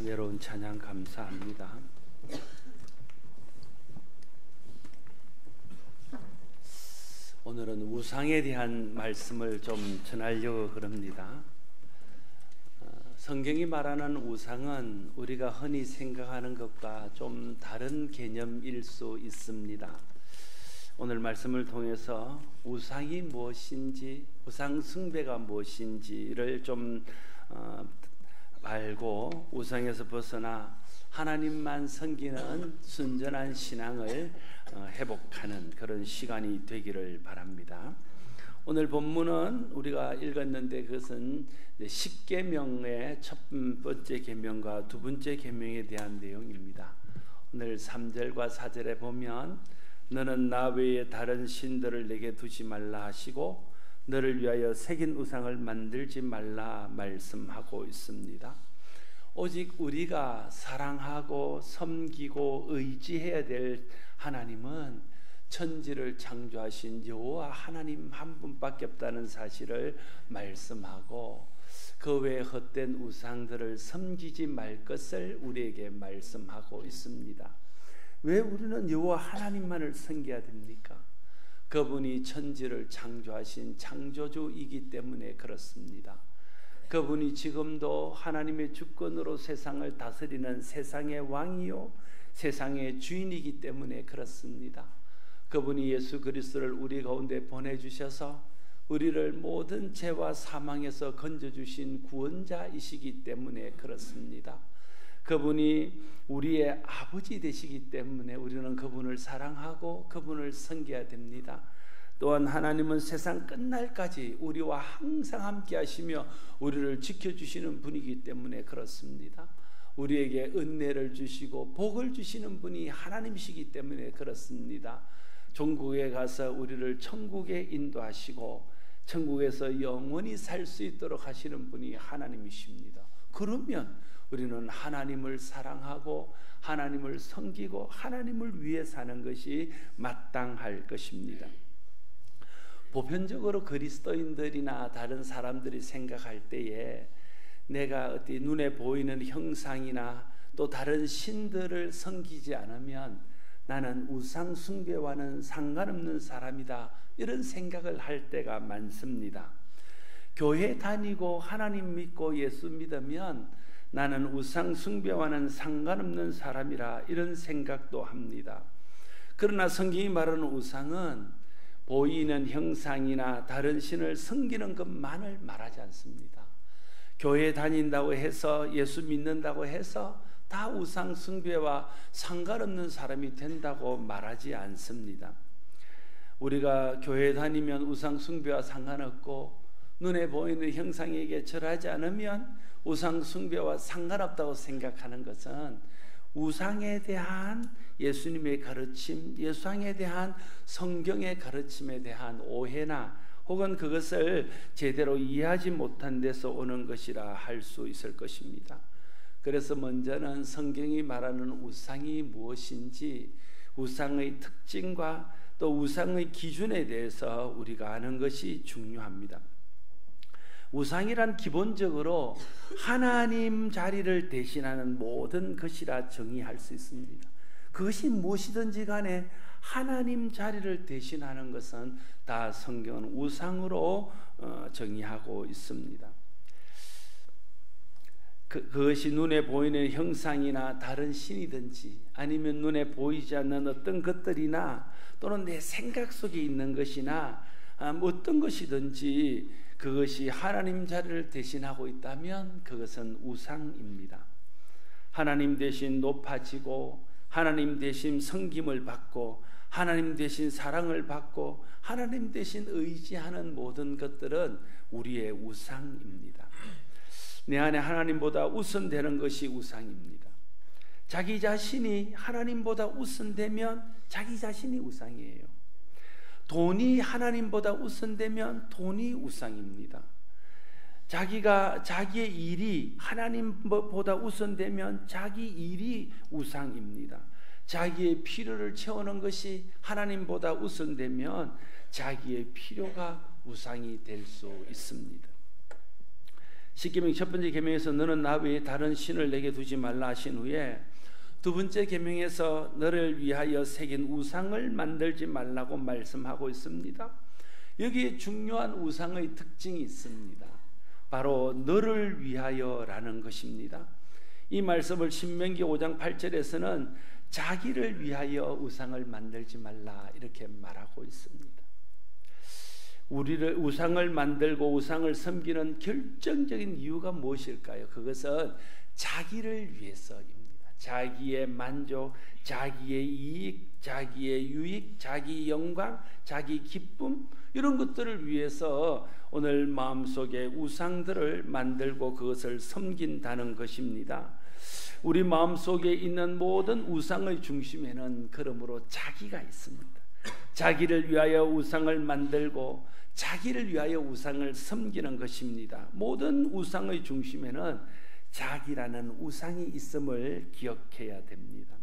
은혜로운 찬양 감사합니다. 오늘은 우상에 대한 말씀을 좀 전하려고 그럽니다. 성경이 말하는 우상은 우리가 흔히 생각하는 것과 좀 다른 개념일 수 있습니다. 오늘 말씀을 통해서 우상이 무엇인지, 우상 숭배가 무엇인지를 좀 알고 우상에서 벗어나 하나님만 섬기는 순전한 신앙을 회복하는 그런 시간이 되기를 바랍니다. 오늘 본문은 우리가 읽었는데 그것은 10계명의 첫 번째 계명과 두 번째 계명에 대한 내용입니다. 오늘 3절과 4절에 보면 너는 나 외에 다른 신들을 내게 두지 말라 하시고 너를 위하여 새긴 우상을 만들지 말라 말씀하고 있습니다. 오직 우리가 사랑하고 섬기고 의지해야 될 하나님은 천지를 창조하신 여호와 하나님 한 분밖에 없다는 사실을 말씀하고 그 외에 헛된 우상들을 섬기지 말 것을 우리에게 말씀하고 있습니다. 왜 우리는 여호와 하나님만을 섬겨야 됩니까? 그분이 천지를 창조하신 창조주이기 때문에 그렇습니다. 그분이 지금도 하나님의 주권으로 세상을 다스리는 세상의 왕이요 세상의 주인이기 때문에 그렇습니다. 그분이 예수 그리스도를 우리 가운데 보내주셔서 우리를 모든 죄와 사망에서 건져주신 구원자이시기 때문에 그렇습니다. 그분이 우리의 아버지 되시기 때문에 우리는 그분을 사랑하고 그분을 섬겨야 됩니다. 또한 하나님은 세상 끝날까지 우리와 항상 함께 하시며 우리를 지켜주시는 분이기 때문에 그렇습니다. 우리에게 은혜를 주시고 복을 주시는 분이 하나님이시기 때문에 그렇습니다. 종국에 가서 우리를 천국에 인도하시고 천국에서 영원히 살 수 있도록 하시는 분이 하나님이십니다. 그러면 우리는 하나님을 사랑하고 하나님을 섬기고 하나님을 위해 사는 것이 마땅할 것입니다. 보편적으로 그리스도인들이나 다른 사람들이 생각할 때에 내가 어디 눈에 보이는 형상이나 또 다른 신들을 섬기지 않으면 나는 우상 숭배와는 상관없는 사람이다, 이런 생각을 할 때가 많습니다. 교회 다니고 하나님 믿고 예수 믿으면 나는 우상 숭배와는 상관없는 사람이라 이런 생각도 합니다. 그러나 성경이 말하는 우상은 보이는 형상이나 다른 신을 섬기는 것만을 말하지 않습니다. 교회 다닌다고 해서 예수 믿는다고 해서 다 우상 숭배와 상관없는 사람이 된다고 말하지 않습니다. 우리가 교회 다니면 우상 숭배와 상관없고 눈에 보이는 형상에게 절하지 않으면 우상 숭배와 상관없다고 생각하는 것은 우상에 대한 예수님의 가르침, 우상에 대한 성경의 가르침에 대한 오해나 혹은 그것을 제대로 이해하지 못한 데서 오는 것이라 할 수 있을 것입니다. 그래서 먼저는 성경이 말하는 우상이 무엇인지, 우상의 특징과 또 우상의 기준에 대해서 우리가 아는 것이 중요합니다. 우상이란 기본적으로 하나님 자리를 대신하는 모든 것이라 정의할 수 있습니다. 그것이 무엇이든지 간에 하나님 자리를 대신하는 것은 다 성경은 우상으로 정의하고 있습니다. 그것이 눈에 보이는 형상이나 다른 신이든지 아니면 눈에 보이지 않는 어떤 것들이나 또는 내 생각 속에 있는 것이나 어떤 것이든지 그것이 하나님 자리를 대신하고 있다면 그것은 우상입니다. 하나님 대신 높아지고 하나님 대신 섬김을 받고 하나님 대신 사랑을 받고 하나님 대신 의지하는 모든 것들은 우리의 우상입니다. 내 안에 하나님보다 우선되는 것이 우상입니다. 자기 자신이 하나님보다 우선되면 자기 자신이 우상이에요. 돈이 하나님보다 우선되면 돈이 우상입니다. 자기의 일이 하나님보다 우선되면 자기 일이 우상입니다. 자기의 필요를 채우는 것이 하나님보다 우선되면 자기의 필요가 우상이 될 수 있습니다. 십계명 첫 번째 계명에서 너는 나 외에 다른 신을 내게 두지 말라 하신 후에 두 번째 계명에서 너를 위하여 새긴 우상을 만들지 말라고 말씀하고 있습니다. 여기에 중요한 우상의 특징이 있습니다. 바로 너를 위하여라는 것입니다. 이 말씀을 신명기 5장 8절에서는 자기를 위하여 우상을 만들지 말라 이렇게 말하고 있습니다. 우리를 우상을 만들고 우상을 섬기는 결정적인 이유가 무엇일까요? 그것은 자기를 위해서입니다. 자기의 만족, 자기의 이익, 자기의 유익, 자기 영광, 자기 기쁨 이런 것들을 위해서 오늘 마음속에 우상들을 만들고 그것을 섬긴다는 것입니다. 우리 마음속에 있는 모든 우상의 중심에는 그러므로 자기가 있습니다. 자기를 위하여 우상을 만들고 자기를 위하여 우상을 섬기는 것입니다. 모든 우상의 중심에는 자기라는 우상이 있음을 기억해야 됩니다.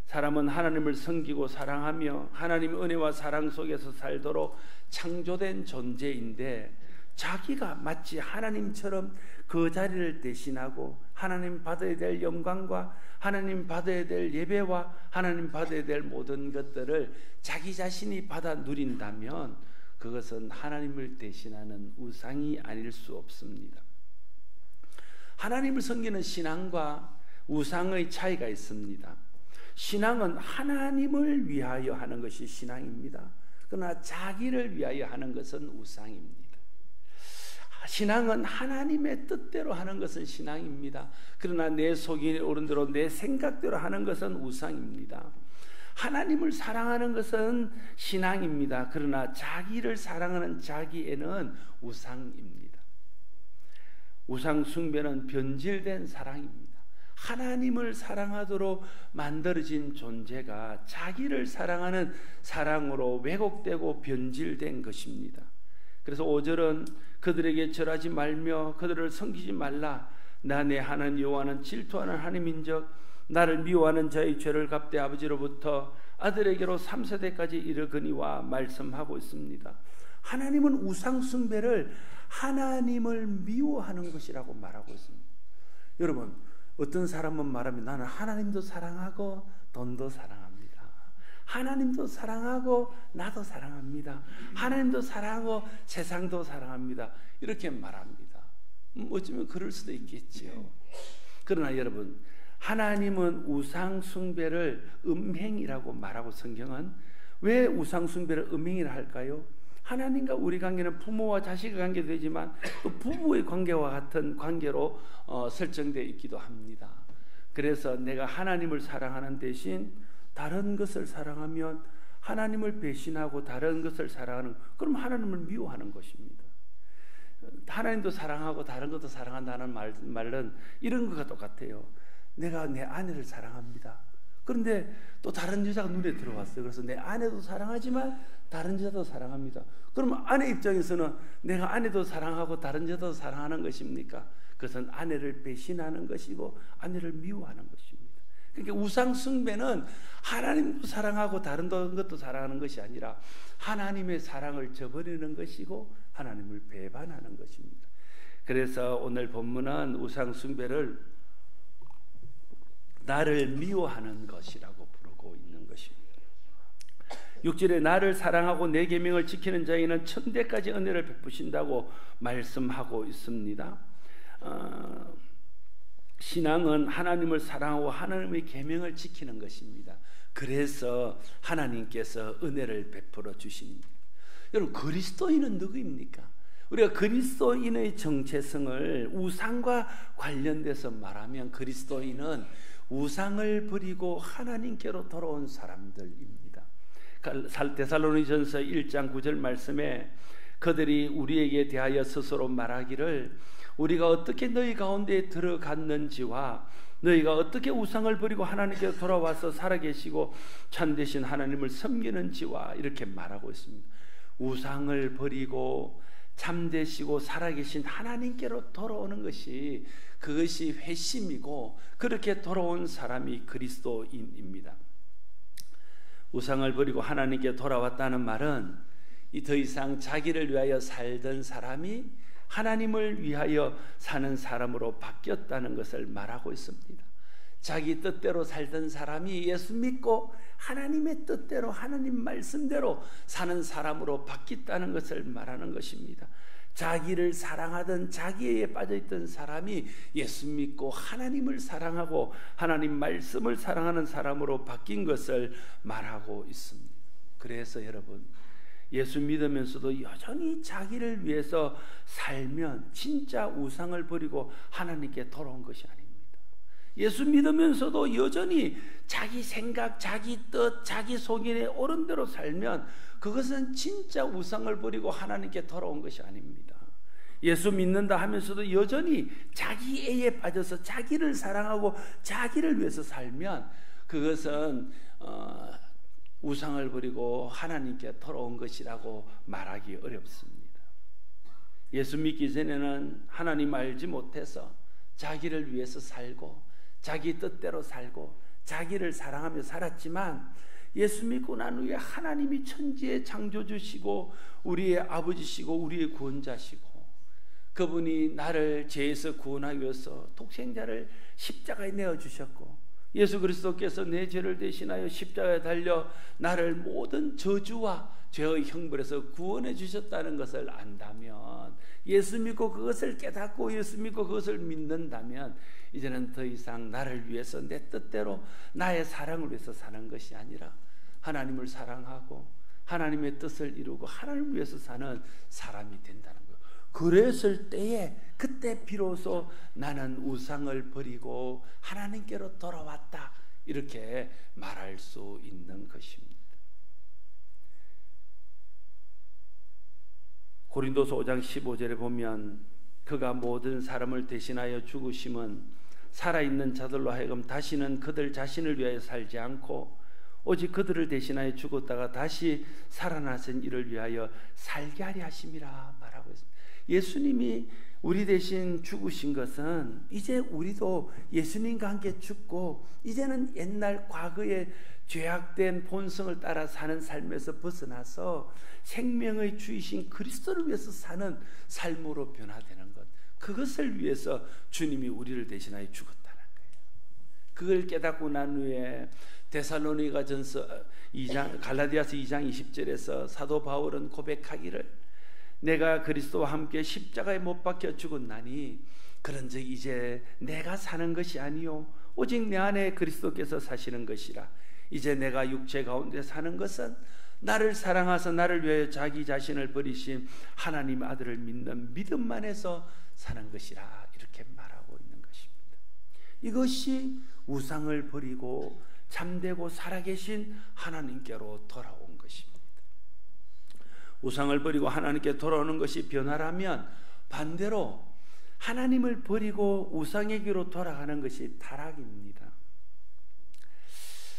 사람은 하나님을 섬기고 사랑하며 하나님의 은혜와 사랑 속에서 살도록 창조된 존재인데 자기가 마치 하나님처럼 그 자리를 대신하고 하나님 받아야 될 영광과 하나님 받아야 될 예배와 하나님 받아야 될 모든 것들을 자기 자신이 받아 누린다면 그것은 하나님을 대신하는 우상이 아닐 수 없습니다. 하나님을 섬기는 신앙과 우상의 차이가 있습니다. 신앙은 하나님을 위하여 하는 것이 신앙입니다. 그러나 자기를 위하여 하는 것은 우상입니다. 신앙은 하나님의 뜻대로 하는 것은 신앙입니다. 그러나 내 속이 오른 대로 내 생각대로 하는 것은 우상입니다. 하나님을 사랑하는 것은 신앙입니다. 그러나 자기를 사랑하는 자기에는 우상입니다. 우상 숭배는 변질된 사랑입니다. 하나님을 사랑하도록 만들어진 존재가 자기를 사랑하는 사랑으로 왜곡되고 변질된 것입니다. 그래서 5절은 그들에게 절하지 말며 그들을 섬기지 말라. 나 내 하나님 여호와는 질투하는 하나님인즉 나를 미워하는 자의 죄를 갚되 아버지로부터 아들에게로 3세대까지 이르거니와 말씀하고 있습니다. 하나님은 우상 숭배를 하나님을 미워하는 것이라고 말하고 있습니다. 여러분, 어떤 사람은 말하면 나는 하나님도 사랑하고 돈도 사랑합니다. 하나님도 사랑하고 나도 사랑합니다. 하나님도 사랑하고 세상도 사랑합니다. 이렇게 말합니다. 어쩌면 그럴 수도 있겠지요. 그러나 여러분, 하나님은 우상 숭배를 음행이라고 말하고 성경은 왜 우상 숭배를 음행이라 할까요? 하나님과 우리 관계는 부모와 자식의 관계도 되지만 또 부부의 관계와 같은 관계로 설정되어 있기도 합니다. 그래서 내가 하나님을 사랑하는 대신 다른 것을 사랑하면 하나님을 배신하고 다른 것을 사랑하는, 그럼 하나님을 미워하는 것입니다. 하나님도 사랑하고 다른 것도 사랑한다는 말은 이런 것과 똑같아요. 내가 내 아내를 사랑합니다. 그런데 또 다른 여자가 눈에 들어왔어요. 그래서 내 아내도 사랑하지만 다른 여자도 사랑합니다. 그러면 아내 입장에서는 내가 아내도 사랑하고 다른 여자도 사랑하는 것입니까? 그것은 아내를 배신하는 것이고 아내를 미워하는 것입니다. 그러니까 우상 숭배는 하나님도 사랑하고 다른 것도 사랑하는 것이 아니라 하나님의 사랑을 저버리는 것이고 하나님을 배반하는 것입니다. 그래서 오늘 본문은 우상 숭배를 나를 미워하는 것이라고 부르고 있는 것입니다. 6절에 나를 사랑하고 내 계명을 지키는 자에게는 천대까지 은혜를 베푸신다고 말씀하고 있습니다. 신앙은 하나님을 사랑하고 하나님의 계명을 지키는 것입니다. 그래서 하나님께서 은혜를 베풀어 주십니다. 여러분, 그리스도인은 누구입니까? 우리가 그리스도인의 정체성을 우상과 관련돼서 말하면 그리스도인은 우상을 버리고 하나님께로 돌아온 사람들입니다. 데살로니전서 1장 9절 말씀에 그들이 우리에게 대하여 스스로 말하기를 우리가 어떻게 너희 가운데 들어갔는지와 너희가 어떻게 우상을 버리고 하나님께 돌아와서 살아계시고 참되신 하나님을 섬기는지와 이렇게 말하고 있습니다. 우상을 버리고 참되시고 살아계신 하나님께로 돌아오는 것이, 그것이 회심이고 그렇게 돌아온 사람이 그리스도인입니다. 우상을 버리고 하나님께 돌아왔다는 말은 더 이상 자기를 위하여 살던 사람이 하나님을 위하여 사는 사람으로 바뀌었다는 것을 말하고 있습니다. 자기 뜻대로 살던 사람이 예수 믿고 하나님의 뜻대로 하나님 말씀대로 사는 사람으로 바뀌었다는 것을 말하는 것입니다. 자기를 사랑하던 자기에 빠져있던 사람이 예수 믿고 하나님을 사랑하고 하나님 말씀을 사랑하는 사람으로 바뀐 것을 말하고 있습니다. 그래서 여러분, 예수 믿으면서도 여전히 자기를 위해서 살면 진짜 우상을 버리고 하나님께 돌아온 것이 아닙니다. 예수 믿으면서도 여전히 자기 생각, 자기 뜻, 자기 속인에 옳은 대로 살면 그것은 진짜 우상을 버리고 하나님께 돌아온 것이 아닙니다. 예수 믿는다 하면서도 여전히 자기애에 빠져서 자기를 사랑하고 자기를 위해서 살면 그것은 우상을 버리고 하나님께 돌아온 것이라고 말하기 어렵습니다. 예수 믿기 전에는 하나님 알지 못해서 자기를 위해서 살고 자기 뜻대로 살고 자기를 사랑하며 살았지만 예수 믿고 난 후에 하나님이 천지의 창조주시고 우리의 아버지시고 우리의 구원자시고 그분이 나를 죄에서 구원하기 위해서 독생자를 십자가에 내어주셨고 예수 그리스도께서 내 죄를 대신하여 십자가에 달려 나를 모든 저주와 죄의 형벌에서 구원해 주셨다는 것을 안다면, 예수 믿고 그것을 깨닫고 예수 믿고 그것을 믿는다면 이제는 더 이상 나를 위해서 내 뜻대로 나의 사랑을 위해서 사는 것이 아니라 하나님을 사랑하고 하나님의 뜻을 이루고 하나님을 위해서 사는 사람이 된다는 거예요. 그랬을 때에 그때 비로소 나는 우상을 버리고 하나님께로 돌아왔다, 이렇게 말할 수 있는 것입니다. 고린도서 5장 15절에 보면 그가 모든 사람을 대신하여 죽으심은 살아있는 자들로 하여금 다시는 그들 자신을 위하여 살지 않고 오직 그들을 대신하여 죽었다가 다시 살아나신 이를 위하여 살게 하려 하심이라 말하고 있습니다. 예수님이 우리 대신 죽으신 것은 이제 우리도 예수님과 함께 죽고 이제는 옛날 과거의 죄악된 본성을 따라 사는 삶에서 벗어나서 생명의 주이신 그리스도를 위해서 사는 삶으로 변화되는 것, 그것을 위해서 주님이 우리를 대신하여 죽었다는 거예요. 그걸 깨닫고 난 후에 데살로니가전서 2장, 갈라디아서 2장 20절에서 사도 바울은 고백하기를 내가 그리스도와 함께 십자가에 못 박혀 죽었나니 그런즉 이제 내가 사는 것이 아니요 오직 내 안에 그리스도께서 사시는 것이라. 이제 내가 육체 가운데 사는 것은 나를 사랑하사 나를 위하여 자기 자신을 버리신 하나님 아들을 믿는 믿음만 해서 사는 것이라, 이렇게 말하고 있는 것입니다. 이것이 우상을 버리고 참되고 살아계신 하나님께로 돌아온 것입니다. 우상을 버리고 하나님께 돌아오는 것이 변화라면 반대로 하나님을 버리고 우상에게로 돌아가는 것이 타락입니다.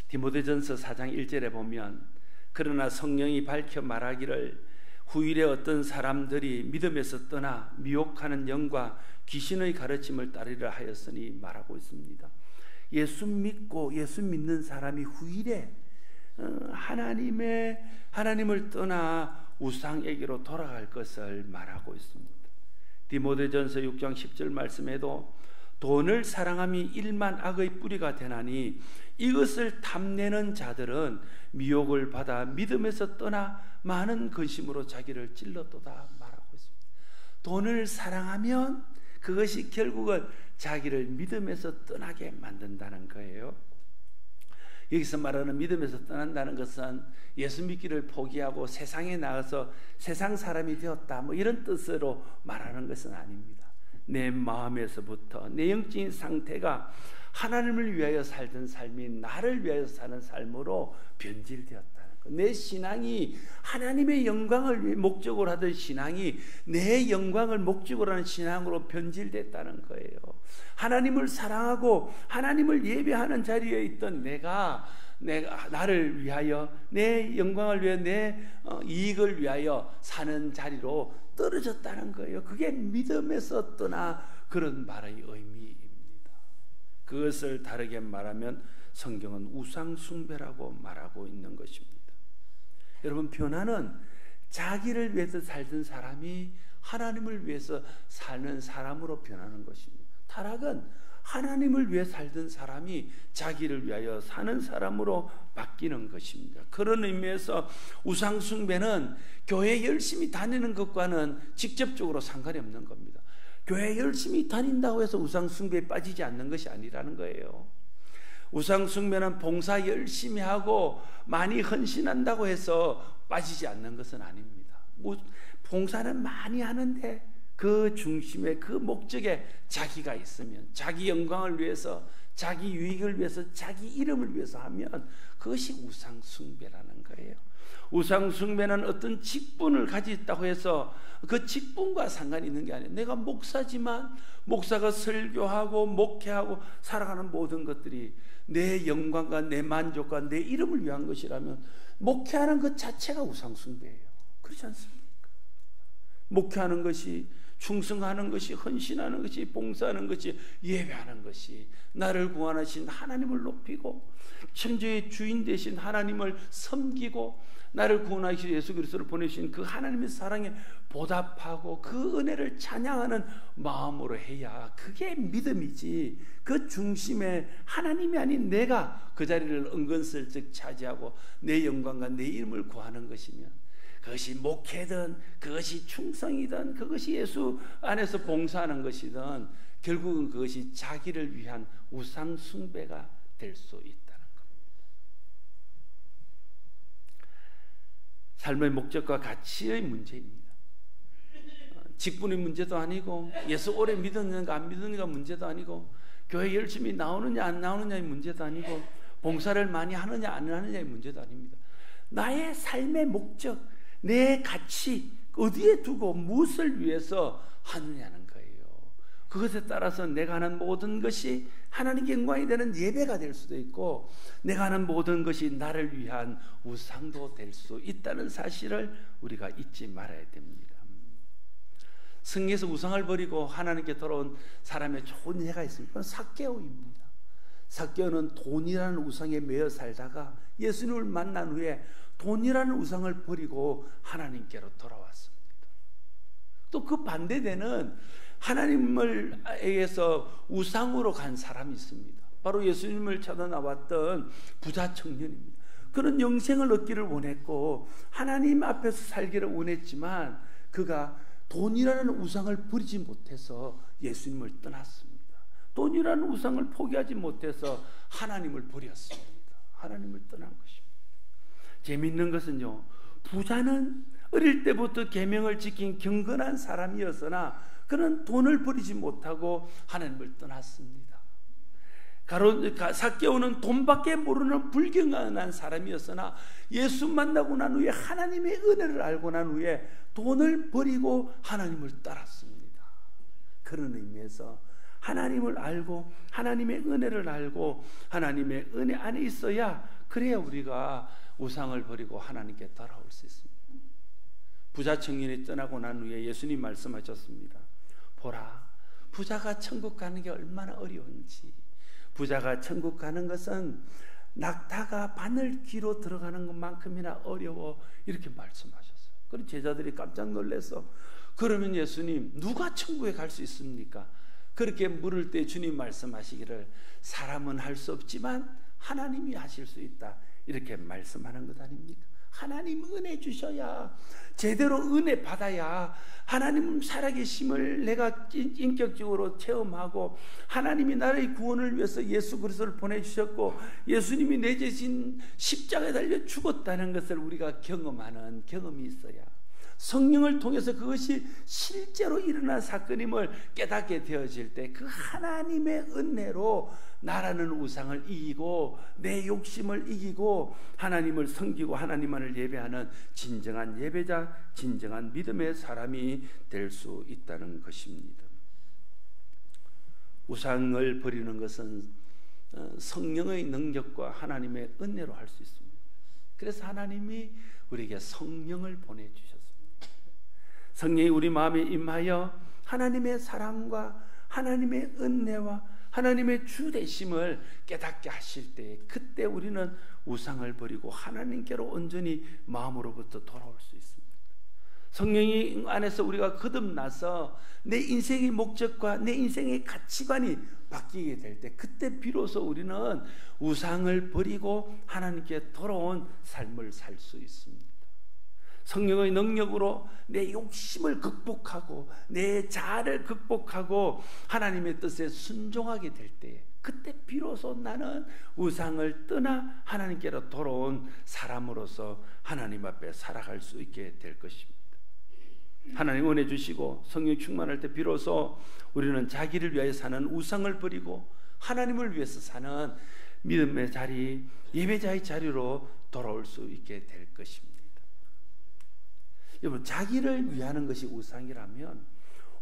디모데전서 4장 1절에 보면 그러나 성령이 밝혀 말하기를 후일에 어떤 사람들이 믿음에서 떠나 미혹하는 영과 귀신의 가르침을 따르려 하였으니 말하고 있습니다. 예수 믿고 예수 믿는 사람이 후일에 하나님을 떠나 우상에게로 돌아갈 것을 말하고 있습니다. 디모데전서 6장 10절 말씀에도 돈을 사랑함이 일만 악의 뿌리가 되나니 이것을 탐내는 자들은 미혹을 받아 믿음에서 떠나 많은 근심으로 자기를 찔렀도다 말하고 있습니다. 돈을 사랑하면 그것이 결국은 자기를 믿음에서 떠나게 만든다는 거예요. 여기서 말하는 믿음에서 떠난다는 것은 예수 믿기를 포기하고 세상에 나가서 세상 사람이 되었다, 뭐 이런 뜻으로 말하는 것은 아닙니다. 내 마음에서부터 내 영적인 상태가 하나님을 위하여 살던 삶이 나를 위하여 사는 삶으로 변질되었다는 것. 내 신앙이 하나님의 영광을 목적으로 하던 신앙이 내 영광을 목적으로 하는 신앙으로 변질됐다는 거예요. 하나님을 사랑하고 하나님을 예배하는 자리에 있던 내가 나를 위하여 내 영광을 위하여 내 이익을 위하여 사는 자리로 떨어졌다는 거예요. 그게 믿음에서 떠나 그런 말의 의미입니다. 그것을 다르게 말하면 성경은 우상 숭배라고 말하고 있는 것입니다. 여러분, 변화는 자기를 위해서 살던 사람이 하나님을 위해서 사는 사람으로 변하는 것입니다. 타락은 하나님을 위해 살던 사람이 자기를 위하여 사는 사람으로 바뀌는 것입니다. 그런 의미에서 우상 숭배는 교회 열심히 다니는 것과는 직접적으로 상관이 없는 겁니다. 교회 열심히 다닌다고 해서 우상 숭배에 빠지지 않는 것이 아니라는 거예요. 우상 숭배는 봉사 열심히 하고 많이 헌신한다고 해서 빠지지 않는 것은 아닙니다. 봉사는 많이 하는데 그 중심에, 그 목적에 자기가 있으면, 자기 영광을 위해서, 자기 유익을 위해서, 자기 이름을 위해서 하면 그것이 우상 숭배라는 거예요. 우상 숭배는 어떤 직분을 가졌다고 해서 그 직분과 상관이 있는 게 아니에요. 내가 목사지만 목사가 설교하고 목회하고 살아가는 모든 것들이 내 영광과 내 만족과 내 이름을 위한 것이라면 목회하는 것 자체가 우상 숭배예요. 그렇지 않습니까? 목회하는 것이, 충성하는 것이, 헌신하는 것이, 봉사하는 것이, 예배하는 것이 나를 구원하신 하나님을 높이고 천지의 주인 되신 하나님을 섬기고 나를 구원하신 예수 그리스도를 보내신 그 하나님의 사랑에 보답하고 그 은혜를 찬양하는 마음으로 해야 그게 믿음이지, 그 중심에 하나님이 아닌 내가 그 자리를 은근슬쩍 차지하고 내 영광과 내 이름을 구하는 것이면, 그것이 목회든 그것이 충성이든 그것이 예수 안에서 봉사하는 것이든 결국은 그것이 자기를 위한 우상 숭배가 될 수 있다는 겁니다. 삶의 목적과 가치의 문제입니다. 직분의 문제도 아니고, 예수 오래 믿었는가 안 믿었는가 문제도 아니고, 교회 열심히 나오느냐 안 나오느냐의 문제도 아니고, 봉사를 많이 하느냐 안 하느냐의 문제도 아닙니다. 나의 삶의 목적, 내 가치 어디에 두고 무엇을 위해서 하느냐는 거예요. 그것에 따라서 내가 하는 모든 것이 하나님께 영광이 되는 예배가 될 수도 있고, 내가 하는 모든 것이 나를 위한 우상도 될 수 있다는 사실을 우리가 잊지 말아야 됩니다. 성경에서 우상을 버리고 하나님께 돌아온 사람의 좋은 예가 있습니다. 그건 삭개오입니다. 삭개오는 돈이라는 우상에 매여 살다가 예수님을 만난 후에 돈이라는 우상을 버리고 하나님께로 돌아왔습니다. 또 그 반대되는 하나님을 에게서 우상으로 간 사람이 있습니다. 바로 예수님을 찾아 나왔던 부자 청년입니다. 그는 영생을 얻기를 원했고 하나님 앞에서 살기를 원했지만 그가 돈이라는 우상을 버리지 못해서 예수님을 떠났습니다. 돈이라는 우상을 포기하지 못해서 하나님을 버렸습니다. 하나님을 떠난 것입니다. 재미있는 것은요, 부자는 어릴 때부터 계명을 지킨 경건한 사람이었으나 그는 돈을 버리지 못하고 하나님을 떠났습니다. 삭개오는 돈밖에 모르는 불경건한 사람이었으나 예수 만나고 난 후에 하나님의 은혜를 알고 난 후에 돈을 버리고 하나님을 따랐습니다. 그런 의미에서 하나님을 알고 하나님의 은혜를 알고 하나님의 은혜 안에 있어야, 그래야 우리가 우상을 버리고 하나님께 돌아올 수 있습니다. 부자 청년이 떠나고 난 후에 예수님 말씀하셨습니다. 보라, 부자가 천국 가는 게 얼마나 어려운지. 부자가 천국 가는 것은 낙타가 바늘 귀로 들어가는 것만큼이나 어려워, 이렇게 말씀하셨어요. 그럼 제자들이 깜짝 놀라서, 그러면 예수님 누가 천국에 갈 수 있습니까? 그렇게 물을 때 주님 말씀하시기를 사람은 할 수 없지만 하나님이 하실 수 있다, 이렇게 말씀하는 것 아닙니까? 하나님 은혜 주셔야, 제대로 은혜 받아야 하나님 살아계심을 내가 인격적으로 체험하고, 하나님이 나의 구원을 위해서 예수 그리스도를 보내주셨고 예수님이 내 대신 십자가에 달려 죽었다는 것을 우리가 경험하는 경험이 있어야, 성령을 통해서 그것이 실제로 일어난 사건임을 깨닫게 되어질 때 그 하나님의 은혜로 나라는 우상을 이기고 내 욕심을 이기고 하나님을 섬기고 하나님만을 예배하는 진정한 예배자, 진정한 믿음의 사람이 될 수 있다는 것입니다. 우상을 버리는 것은 성령의 능력과 하나님의 은혜로 할 수 있습니다. 그래서 하나님이 우리에게 성령을 보내주셨습니다. 성령이 우리 마음에 임하여 하나님의 사랑과 하나님의 은혜와 하나님의 주 되심을 깨닫게 하실 때, 그때 우리는 우상을 버리고 하나님께로 온전히 마음으로부터 돌아올 수 있습니다. 성령이 안에서 우리가 거듭나서 내 인생의 목적과 내 인생의 가치관이 바뀌게 될 때, 그때 비로소 우리는 우상을 버리고 하나님께 돌아온 삶을 살 수 있습니다. 성령의 능력으로 내 욕심을 극복하고 내 자아를 극복하고 하나님의 뜻에 순종하게 될 때, 그때 비로소 나는 우상을 떠나 하나님께로 돌아온 사람으로서 하나님 앞에 살아갈 수 있게 될 것입니다. 하나님 은혜 주시고 성령 충만할 때 비로소 우리는 자기를 위하여 사는 우상을 버리고 하나님을 위해서 사는 믿음의 자리, 예배자의 자리로 돌아올 수 있게 될 것입니다. 여러분, 자기를 위하는 것이 우상이라면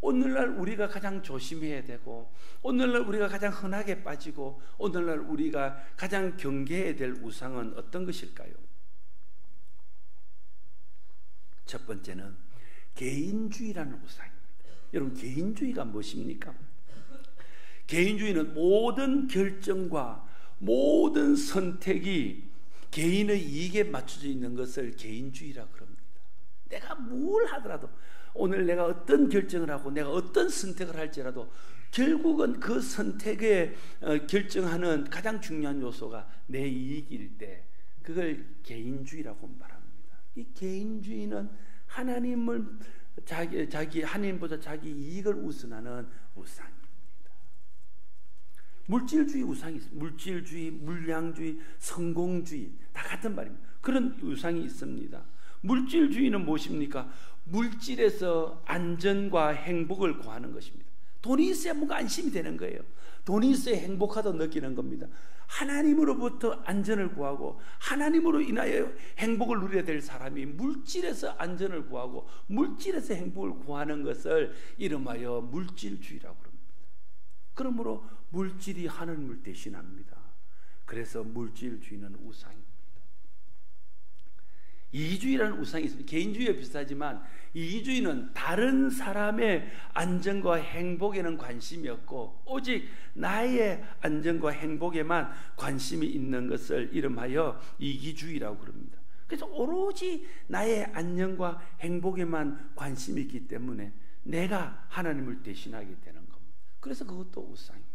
오늘날 우리가 가장 조심해야 되고, 오늘날 우리가 가장 흔하게 빠지고, 오늘날 우리가 가장 경계해야 될 우상은 어떤 것일까요? 첫 번째는 개인주의라는 우상입니다. 여러분, 개인주의가 무엇입니까? 개인주의는 모든 결정과 모든 선택이 개인의 이익에 맞춰져 있는 것을 개인주의라고 합니다. 내가 뭘 하더라도, 오늘 내가 어떤 결정을 하고 내가 어떤 선택을 할지라도 결국은 그 선택에 결정하는 가장 중요한 요소가 내 이익일 때, 그걸 개인주의라고 말합니다. 이 개인주의는 하나님을 하나님보다 자기 이익을 우선하는 우상입니다. 물질주의 우상이 있습니다. 물질주의, 물량주의, 성공주의 다 같은 말입니다. 그런 우상이 있습니다. 물질주의는 무엇입니까? 물질에서 안전과 행복을 구하는 것입니다. 돈이 있어야 뭔가 안심이 되는 거예요. 돈이 있어야 행복하다고 느끼는 겁니다. 하나님으로부터 안전을 구하고 하나님으로 인하여 행복을 누려야 될 사람이 물질에서 안전을 구하고 물질에서 행복을 구하는 것을 이름하여 물질주의라고 합니다. 그러므로 물질이 하나님을 대신합니다. 그래서 물질주의는 우상입니다. 이기주의라는 우상이 있습니다. 개인주의와 비슷하지만 이기주의는 다른 사람의 안전과 행복에는 관심이 없고 오직 나의 안전과 행복에만 관심이 있는 것을 이름하여 이기주의라고 합니다. 그래서 오로지 나의 안녕과 행복에만 관심이 있기 때문에 내가 하나님을 대신하게 되는 겁니다. 그래서 그것도 우상입니다.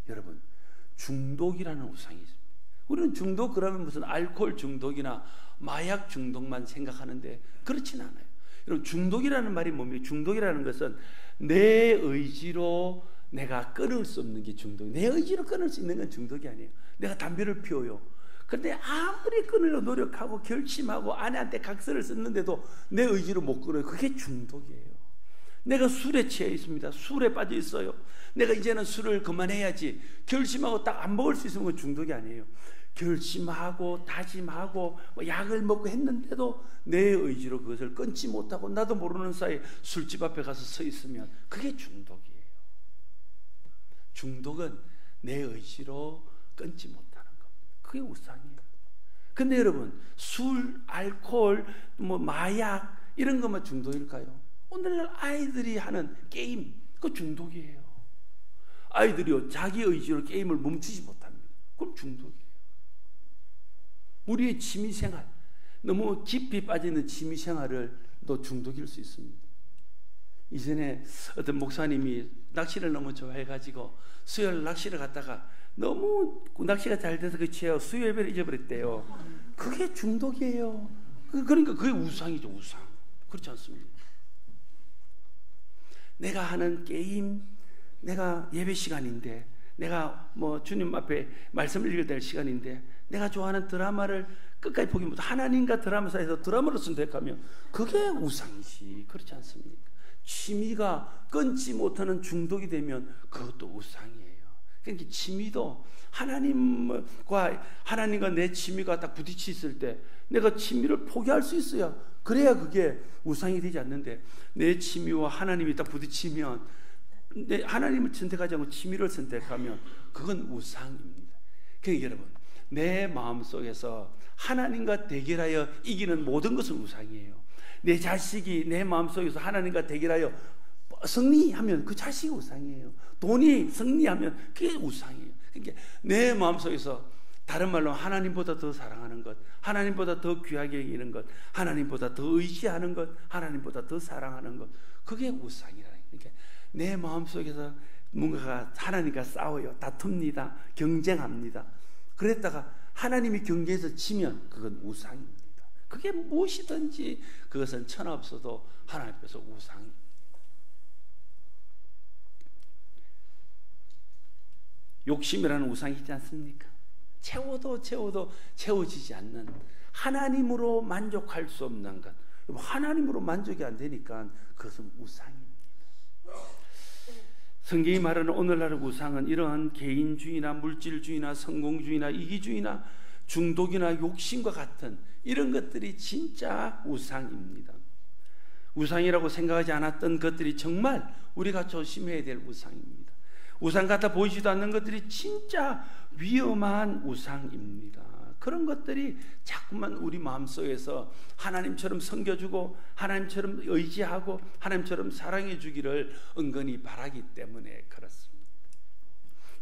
여러분, 중독이라는 우상이 있습니다. 우리는 중독 그러면 무슨 알코올 중독이나 마약 중독만 생각하는데 그렇진 않아요. 여러분, 중독이라는 말이 뭡니까? 중독이라는 것은 내 의지로 내가 끊을 수 없는 게 중독이에요. 내 의지로 끊을 수 있는 건 중독이 아니에요. 내가 담배를 피워요. 그런데 아무리 끊으려고 노력하고 결심하고 아내한테 각서를 썼는데도 내 의지로 못 끊어요. 그게 중독이에요. 내가 술에 취해 있습니다. 술에 빠져 있어요. 내가 이제는 술을 그만해야지 결심하고 딱 안 먹을 수 있으면 그건 중독이 아니에요. 결심하고 다짐하고 약을 먹고 했는데도 내 의지로 그것을 끊지 못하고 나도 모르는 사이에 술집 앞에 가서 서 있으면 그게 중독이에요. 중독은 내 의지로 끊지 못하는 겁니다. 그게 우상이에요. 근데 여러분, 술, 알코올, 마약 이런 것만 중독일까요? 오늘날 아이들이 하는 게임, 그거 중독이에요. 아이들이요, 자기 의지로 게임을 멈추지 못합니다. 그럼 중독이에요. 우리의 취미생활, 너무 깊이 빠지는 취미생활을 또 중독일 수 있습니다. 이전에 어떤 목사님이 낚시를 너무 좋아해가지고 수요일 낚시를 갔다가 너무 낚시가 잘 돼서 그 취해서 수요 예배를 잊어버렸대요. 그게 중독이에요. 그러니까 그게 우상이죠, 우상. 그렇지 않습니까? 내가 하는 게임, 내가 예배 시간인데, 내가 주님 앞에 말씀을 읽어야 될 시간인데, 내가 좋아하는 드라마를 끝까지 보기 못해 하나님과 드라마 사이에서 드라마로 선택하면 그게 우상이지. 그렇지 않습니까? 취미가 끊지 못하는 중독이 되면 그것도 우상이에요. 그러니까 취미도 하나님과 내 취미가 딱 부딪혔을 때 내가 취미를 포기할 수 있어야, 그래야 그게 우상이 되지 않는데, 내 취미와 하나님이 딱 부딪히면, 하나님을 선택하지 않고 취미를 선택하면 그건 우상입니다. 그러니까 여러분, 내 마음속에서 하나님과 대결하여 이기는 모든 것은 우상이에요. 내 자식이 내 마음속에서 하나님과 대결하여 승리하면 그 자식이 우상이에요. 돈이 승리하면 그게 우상이에요. 그러니까 내 마음속에서 다른 말로 하나님보다 더 사랑하는 것, 하나님보다 더 귀하게 여기는 것, 하나님보다 더 의지하는 것, 하나님보다 더 사랑하는 것, 그게 우상이라는 거예요. 그러니까 내 마음속에서 뭔가가 하나님과 싸워요. 다툽니다. 경쟁합니다. 그랬다가 하나님이 경쟁에서 지면 그건 우상입니다. 그게 무엇이든지 그것은 천하 없어도 하나님 앞에서 우상입니다. 욕심이라는 우상이 있지 않습니까? 채워도 채워지지 않는, 하나님으로 만족할 수 없는 것, 하나님으로 만족이 안 되니까 그것은 우상입니다. 성경이 말하는 오늘날의 우상은 이러한 개인주의나 물질주의나 성공주의나 이기주의나 중독이나 욕심과 같은 이런 것들이 진짜 우상입니다. 우상이라고 생각하지 않았던 것들이 정말 우리가 조심해야 될 우상입니다. 우상 같아 보이지도 않는 것들이 진짜 위험한 우상입니다. 그런 것들이 자꾸만 우리 마음속에서 하나님처럼 섬겨주고 하나님처럼 의지하고 하나님처럼 사랑해 주기를 은근히 바라기 때문에 그렇습니다.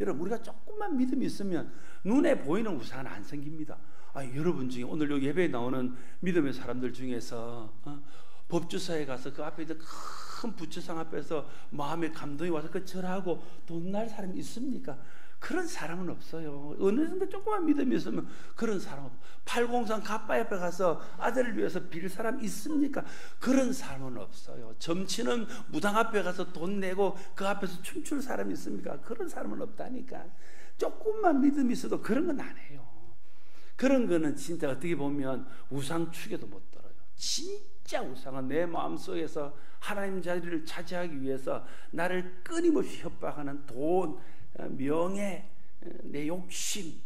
여러분, 우리가 조금만 믿음이 있으면 눈에 보이는 우상은 안 생깁니다. 여러분 중에 오늘 여기 예배에 나오는 믿음의 사람들 중에서 법주사에 가서 그 앞에 있는 큰 부처상 앞에서 마음의 감동이 와서 그 절하고 돈 날 사람이 있습니까? 그런 사람은 없어요. 어느 정도 조그만 믿음이 있으면 그런 사람은. 803 가빠 옆에 가서 아들을 위해서 빌 사람 있습니까? 그런 사람은 없어요. 점치는 무당 앞에 가서 돈 내고 그 앞에서 춤출 사람이 있습니까? 그런 사람은 없다니까. 조금만 믿음이 있어도 그런 건 안 해요. 그런 거는 진짜 어떻게 보면 우상 축에도 못 들어요. 진짜 우상은 내 마음속에서 하나님 자리를 차지하기 위해서 나를 끊임없이 협박하는 돈, 명예, 내 욕심,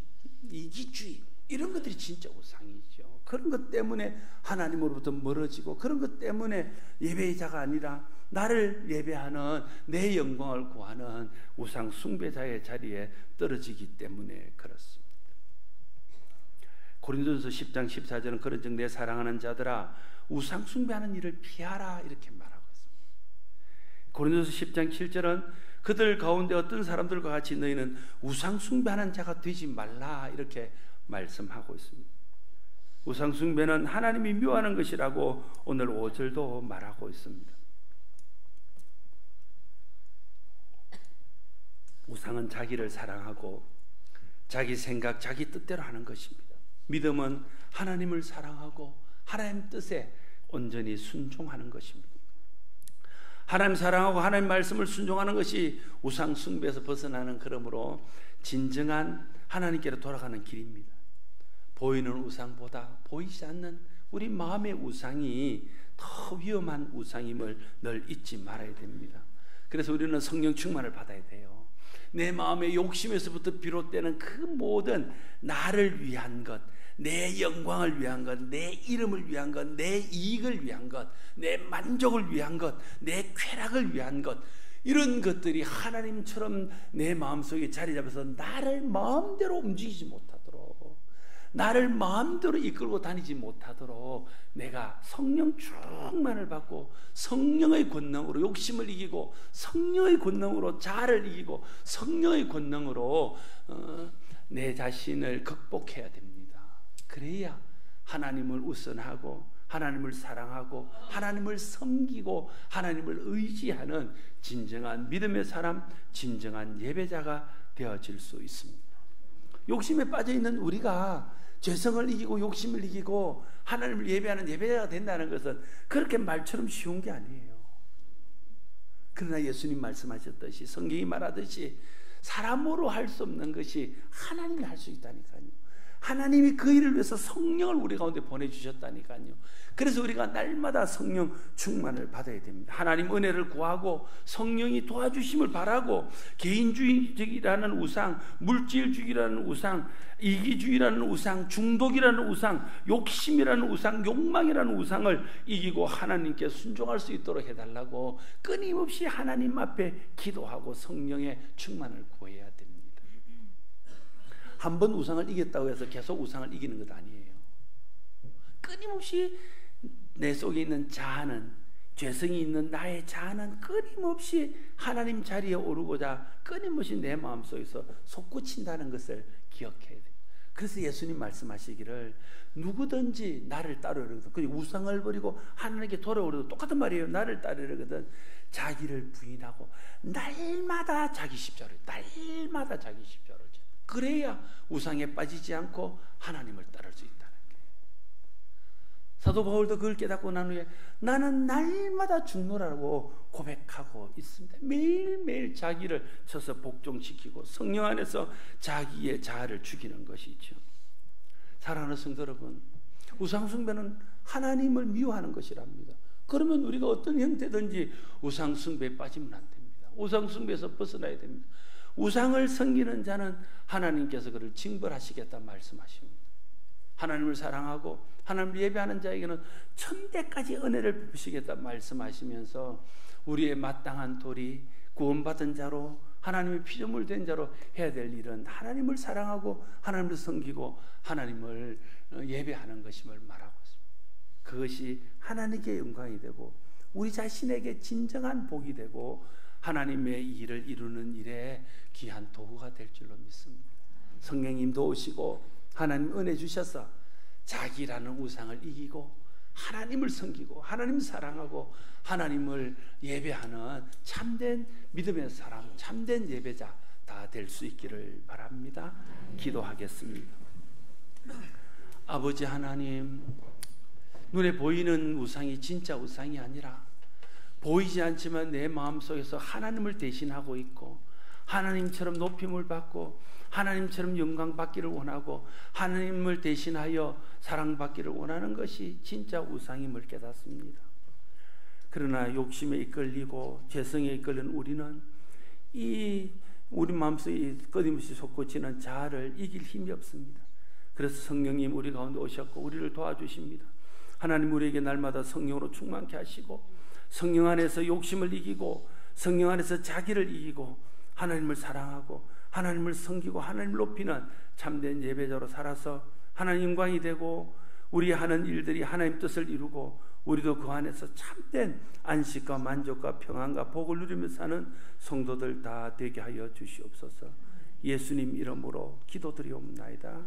이기주의, 이런 것들이 진짜 우상이죠. 그런 것 때문에 하나님으로부터 멀어지고, 그런 것 때문에 예배자가 아니라 나를 예배하는, 내 영광을 구하는 우상 숭배자의 자리에 떨어지기 때문에 그렇습니다. 고린도전서 10장 14절은 그런즉 내 사랑하는 자들아 우상 숭배하는 일을 피하라 이렇게 말하고 있습니다. 고린도전서 10장 7절은 그들 가운데 어떤 사람들과 같이 너희는 우상 숭배하는 자가 되지 말라 이렇게 말씀하고 있습니다. 우상 숭배는 하나님이 미워하는 것이라고 오늘 5절도 말하고 있습니다. 우상은 자기를 사랑하고 자기 생각, 자기 뜻대로 하는 것입니다. 믿음은 하나님을 사랑하고 하나님 뜻에 온전히 순종하는 것입니다. 하나님 사랑하고 하나님 말씀을 순종하는 것이 우상 숭배에서 벗어나는, 그러므로 진정한 하나님께로 돌아가는 길입니다. 보이는 우상보다 보이지 않는 우리 마음의 우상이 더 위험한 우상임을 늘 잊지 말아야 됩니다. 그래서 우리는 성령 충만을 받아야 돼요. 내 마음의 욕심에서부터 비롯되는 그 모든 나를 위한 것, 내 영광을 위한 것, 내 이름을 위한 것, 내 이익을 위한 것, 내 만족을 위한 것, 내 쾌락을 위한 것, 이런 것들이 하나님처럼 내 마음속에 자리 잡아서 나를 마음대로 움직이지 못하도록, 나를 마음대로 이끌고 다니지 못하도록 내가 성령 충만을 받고 성령의 권능으로 욕심을 이기고 성령의 권능으로 자아를 이기고 성령의 권능으로 내 자신을 극복해야 됩니다. 그래야 하나님을 우선하고 하나님을 사랑하고 하나님을 섬기고 하나님을 의지하는 진정한 믿음의 사람, 진정한 예배자가 되어질 수 있습니다. 욕심에 빠져있는 우리가 죄성을 이기고 욕심을 이기고 하나님을 예배하는 예배자가 된다는 것은 그렇게 말처럼 쉬운 게 아니에요. 그러나 예수님 말씀하셨듯이, 성경이 말하듯이 사람으로 할 수 없는 것이 하나님이 할 수 있다니까요. 하나님이 그 일을 위해서 성령을 우리 가운데 보내주셨다니까요. 그래서 우리가 날마다 성령 충만을 받아야 됩니다. 하나님 은혜를 구하고 성령이 도와주심을 바라고, 개인주의적이라는 우상, 물질주의라는 우상, 이기주의라는 우상, 중독이라는 우상, 욕심이라는 우상, 욕망이라는 우상을 이기고 하나님께 순종할 수 있도록 해달라고 끊임없이 하나님 앞에 기도하고 성령의 충만을 구해야 됩니다. 한 번 우상을 이겼다고 해서 계속 우상을 이기는 것 아니에요. 끊임없이 내 속에 있는 자아는, 죄성이 있는 나의 자아는 끊임없이 하나님 자리에 오르고자 끊임없이 내 마음속에서 솟구친다는 것을 기억해야 돼요. 그래서 예수님 말씀하시기를 누구든지 나를 따르려거든, 그 우상을 버리고 하나님께 돌아오려도 똑같은 말이에요. 나를 따르려거든 자기를 부인하고 날마다 자기 십자가를, 날마다 자기 십자가를 져. 그래야 우상에 빠지지 않고 하나님을 따를 수 있다는 거예요. 사도 바울도 그걸 깨닫고 난 후에 나는 날마다 죽노라고 고백하고 있습니다. 매일매일 자기를 쳐서 복종시키고 성령 안에서 자기의 자아를 죽이는 것이죠. 사랑하는 성도 여러분, 우상숭배는 하나님을 미워하는 것이랍니다. 그러면 우리가 어떤 형태든지 우상숭배에 빠지면 안 됩니다. 우상숭배에서 벗어나야 됩니다. 우상을 섬기는 자는 하나님께서 그를 징벌하시겠다 말씀하십니다. 하나님을 사랑하고 하나님을 예배하는 자에게는 천대까지 은혜를 베푸시겠다 말씀하시면서 우리의 마땅한 도리, 구원받은 자로 하나님의 피조물 된 자로 해야 될 일은 하나님을 사랑하고 하나님을 섬기고 하나님을 예배하는 것임을 말하고 있습니다. 그것이 하나님께 영광이 되고 우리 자신에게 진정한 복이 되고 하나님의 일을 이루는 일에 귀한 도구가 될 줄로 믿습니다. 성령님 도우시고 하나님 은혜 주셔서 자기라는 우상을 이기고 하나님을 섬기고 하나님 사랑하고 하나님을 예배하는 참된 믿음의 사람, 참된 예배자 다 될 수 있기를 바랍니다. 기도하겠습니다. 아버지 하나님, 눈에 보이는 우상이 진짜 우상이 아니라 보이지 않지만 내 마음속에서 하나님을 대신하고 있고 하나님처럼 높임을 받고 하나님처럼 영광 받기를 원하고 하나님을 대신하여 사랑받기를 원하는 것이 진짜 우상임을 깨닫습니다. 그러나 욕심에 이끌리고 죄성에 이끌린 우리는 이 우리 마음속에 끊임없이 솟구치는 자아를 이길 힘이 없습니다. 그래서 성령님 우리 가운데 오셨고 우리를 도와주십니다. 하나님 우리에게 날마다 성령으로 충만케 하시고 성령 안에서 욕심을 이기고 성령 안에서 자기를 이기고 하나님을 사랑하고 하나님을 섬기고 하나님을 높이는 참된 예배자로 살아서 하나님 영광이 되고 우리 하는 일들이 하나님 뜻을 이루고 우리도 그 안에서 참된 안식과 만족과 평안과 복을 누리며 사는 성도들 다 되게 하여 주시옵소서. 예수님 이름으로 기도드리옵나이다.